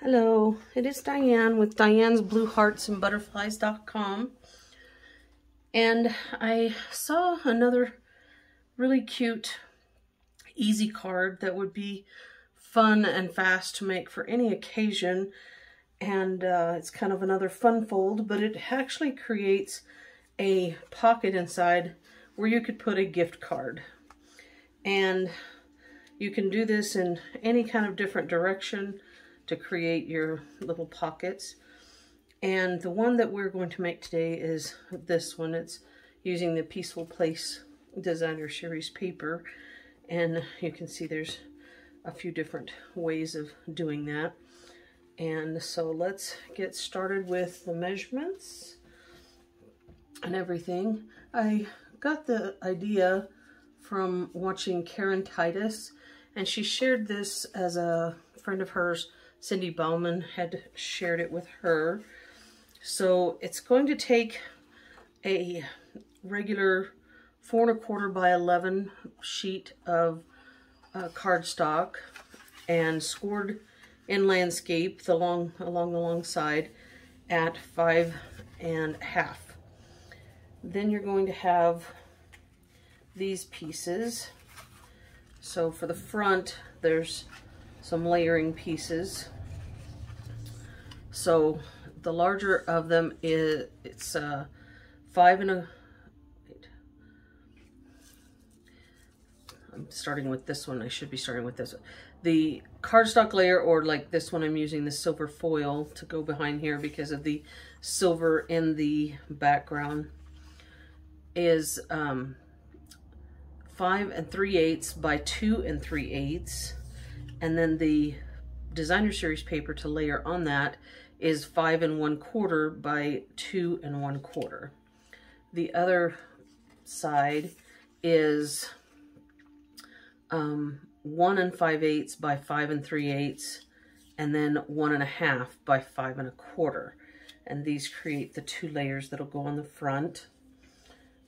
Hello, it is Diane with Diane's Blue Hearts and Butterflies.com, and I saw another really cute easy card that would be fun and fast to make for any occasion, and it's kind of another fun fold, but it actually creates a pocket inside where you could put a gift card. And you can do this in any kind of different direction to create your little pockets. And the one that we're going to make today is this one. It's using the Peaceful Place Designer Series paper. And you can see there's a few different ways of doing that. And so let's get started with the measurements and everything. I got the idea from watching Karen Titus, and she shared this as a friend of hers, Cindy Bauman, had shared it with her. So it's going to take a regular 4 1/4 by 11 sheet of cardstock and scored in landscape along the long side at 5 1/2. Then you're going to have these pieces. So for the front, there's some layering pieces. So the larger of them is, it's 5 1/8. I'm starting with this one. I should be starting with this one. The cardstock layer, or like this one, I'm using the silver foil to go behind here because of the silver in the background, is 5 3/8 by 2 3/8. And then the Designer Series paper to layer on that is 5 1/4 by 2 1/4. The other side is 1 5/8 by 5 3/8, and then 1 1/2 by 5 1/4. And these create the 2 layers that'll go on the front.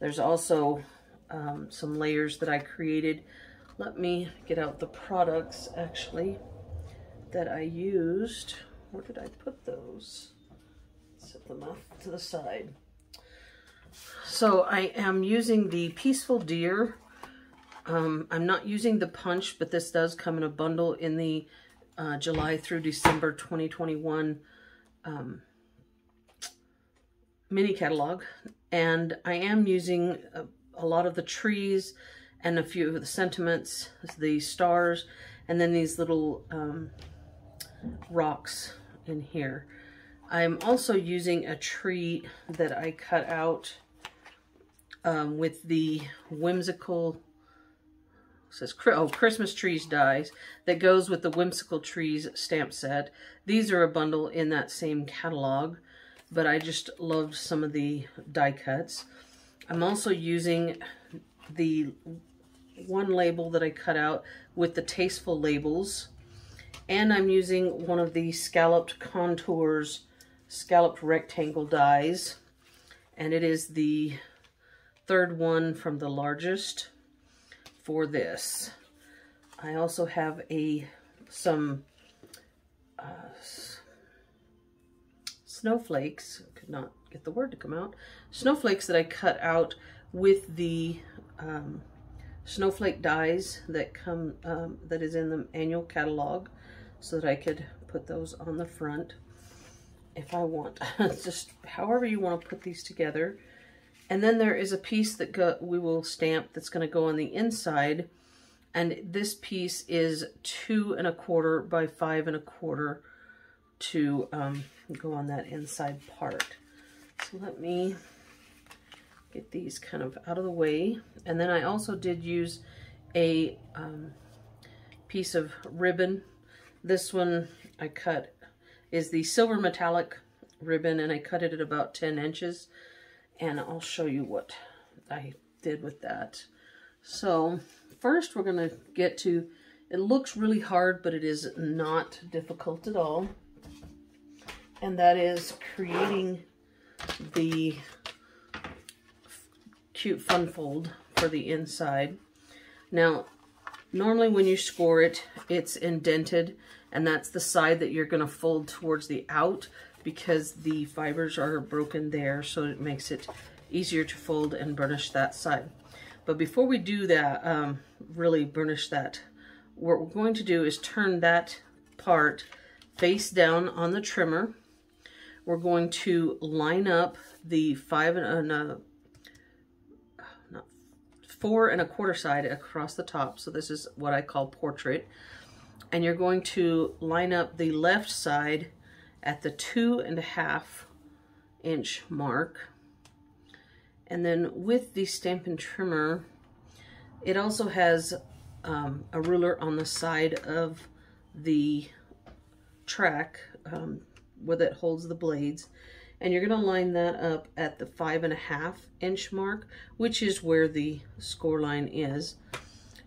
There's also some layers that I created. Let me get out the products actually that I used. Where did I put those? Set them off to the side. So I am using the Peaceful Deer. I'm not using the punch, but this does come in a bundle in the July through December 2021 mini catalog. And I am using a lot of the trees and a few of the sentiments, the stars, and then these little rocks in here. I'm also using a tree that I cut out with the whimsical, says Christmas trees dies, that goes with the Whimsical Trees stamp set. These are a bundle in that same catalog, but I just loved some of the die cuts. I'm also using the one label that I cut out with the tasteful labels, and I'm using one of the Scalloped Contours scalloped rectangle dies, and it is the third one from the largest for this. I also have some snowflakes, could not get the word to come out, snowflakes that I cut out with the snowflake dies that come, that is in the annual catalog, so that I could put those on the front if I want. Just however you want to put these together. And then there is a piece that we will stamp that's going to go on the inside, and this piece is 2 1/4 by 5 1/4 to go on that inside part. So let me get these kind of out of the way. And then I also did use a piece of ribbon. This one I cut is the silver metallic ribbon, and I cut it at about 10 inches. And I'll show you what I did with that. So first we're going to get to, it looks really hard, but it is not difficult at all. And that is creating the cute fun fold for the inside. Now, normally when you score it, it's indented, and that's the side that you're going to fold towards the out, because the fibers are broken there, so it makes it easier to fold and burnish that side. But before we do that, really burnish that, what we're going to do is turn that part face down on the trimmer. We're going to line up the 4 1/4 side across the top. So this is what I call portrait. And you're going to line up the left side at the 2.5 inch mark. And then with the Stampin' Trimmer, it also has a ruler on the side of the track where that holds the blades, and you're going to line that up at the 5.5 inch mark, which is where the score line is.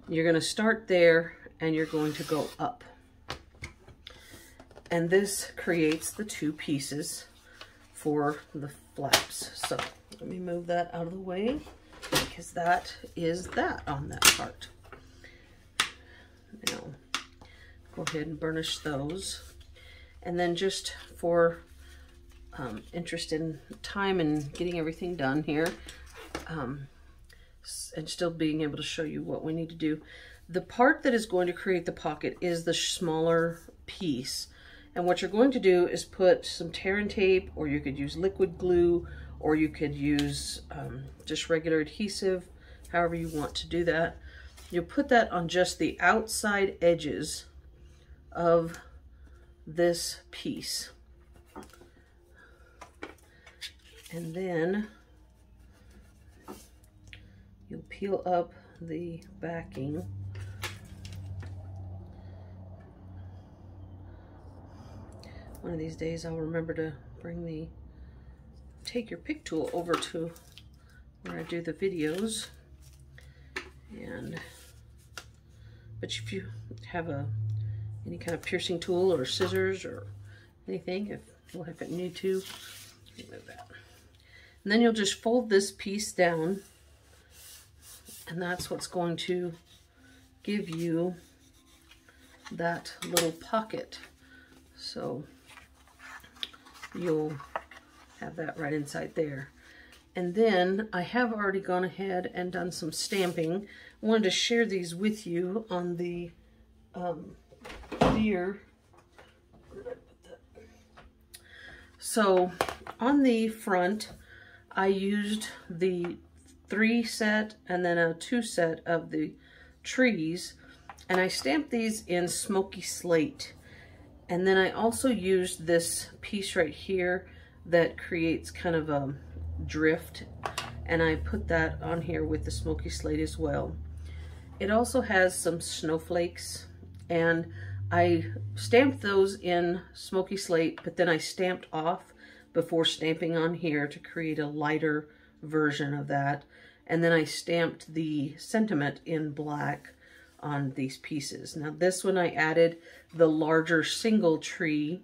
You're going to start there and you're going to go up, and this creates the 2 pieces for the flaps. So let me move that out of the way, because that is that on that part. Now go ahead and burnish those. And then just for interest in time and getting everything done here, and still being able to show you what we need to do, the part that is going to create the pocket is the smaller piece. And what you're going to do is put some tear and tape, or you could use liquid glue, or you could use just regular adhesive, however you want to do that. You'll put that on just the outside edges of this piece, and then you'll peel up the backing. One of these days I'll remember to bring the take your pick tool over to where I do the videos, but if you have any kind of piercing tool or scissors or anything, if you need to, remove that. And then you'll just fold this piece down, and that's what's going to give you that little pocket. So you'll have that right inside there. And then I have already gone ahead and done some stamping. I wanted to share these with you on the deer. So on the front, I used the 3 set and then a 2 set of the trees, and I stamped these in smoky slate. And then I also used this piece right here that creates kind of a drift, and I put that on here with the smoky slate as well. It also has some snowflakes, and I stamped those in smoky slate, but then I stamped off before stamping on here to create a lighter version of that. And then I stamped the sentiment in black on these pieces. Now this one I added the larger single tree,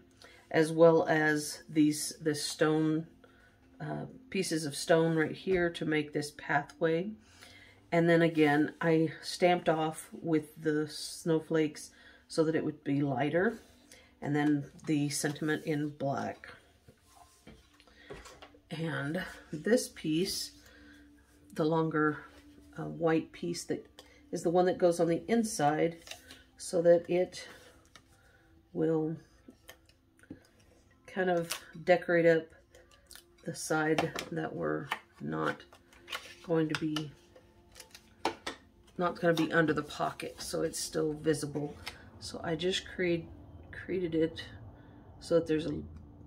as well as this stone, pieces of stone right here to make this pathway. And then again, I stamped off with the snowflakes so that it would be lighter, and then the sentiment in black. And this piece, the longer white piece, that is the one that goes on the inside, so that it will kind of decorate up the side that we're not going to be under the pocket, so it's still visible. So I just created it so that there's a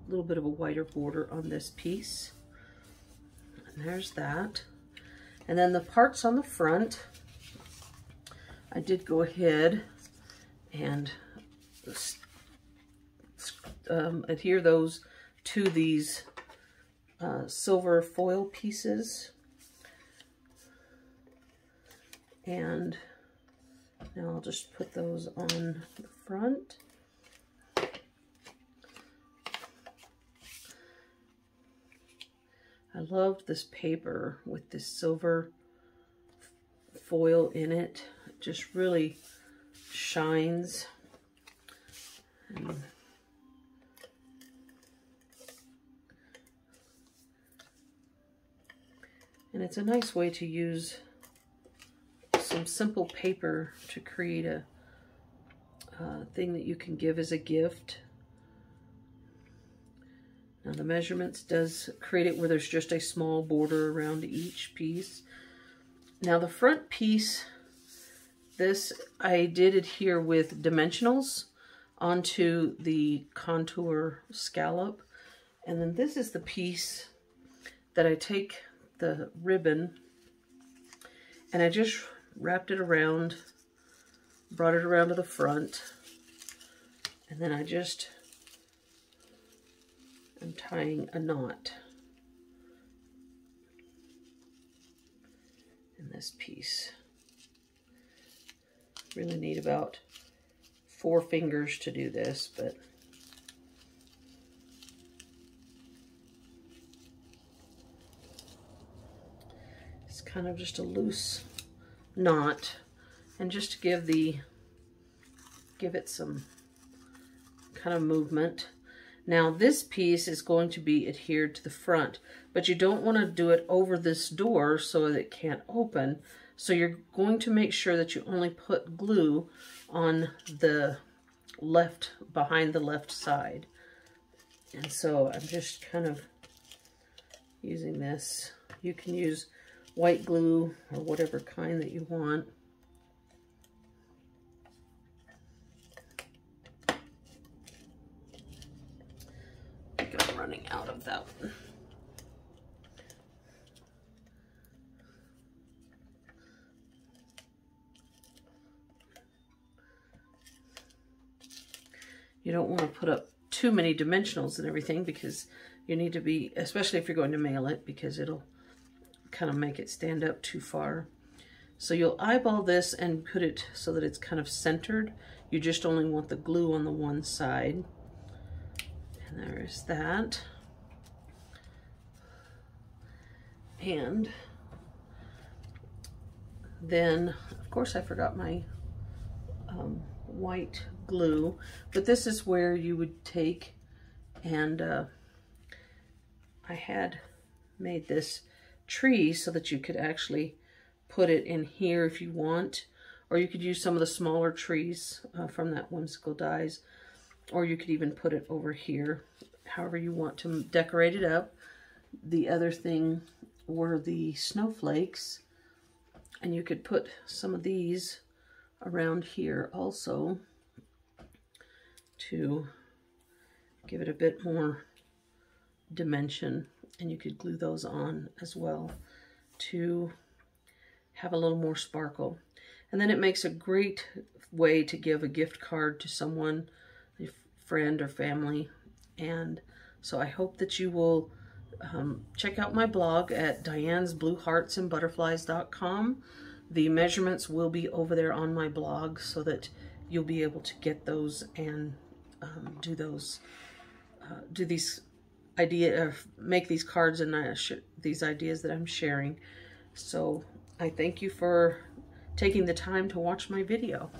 little bit of a wider border on this piece. And there's that. And then the parts on the front, I did go ahead and adhere those to these silver foil pieces. And now I'll just put those on the front. I loved this paper with this silver foil in it. It just really shines. And it's a nice way to use some simple paper to create a thing that you can give as a gift. Now the measurements does create it where there's just a small border around each piece. Now the front piece, this I did adhere with dimensionals onto the contour scallop. And then this is the piece that I take the ribbon and I just wrapped it around, brought it around to the front, and then I just am tying a knot in this piece. Really need about 4 fingers to do this, but it's kind of just a loose knot, and just to give it some kind of movement. Now this piece is going to be adhered to the front, but you don't want to do it over this door so that it can't open. So you're going to make sure that you only put glue on the left, behind the left side. And so I'm just kind of using this. You can use white glue or whatever kind that you want. I think I'm running out of that one. You don't want to put up too many dimensionals and everything, because you need to be, especially if you're going to mail it, because it'll kind of make it stand up too far. So you'll eyeball this and put it so that it's kind of centered. You just only want the glue on the one side. And there is that. And then, of course, I forgot my white glue, but this is where you would take, and I had made this tree so that you could actually put it in here if you want, or you could use some of the smaller trees from that Whimsical Dies, or you could even put it over here, however you want to decorate it up. The other thing were the snowflakes, and you could put some of these around here also to give it a bit more dimension, and you could glue those on as well to have a little more sparkle. And then it makes a great way to give a gift card to someone, a friend or family. And so I hope that you will check out my blog at dianesblueheartsandbutterflies.com. The measurements will be over there on my blog so that you'll be able to get those and do these make these cards and these ideas that I'm sharing. So I thank you for taking the time to watch my video.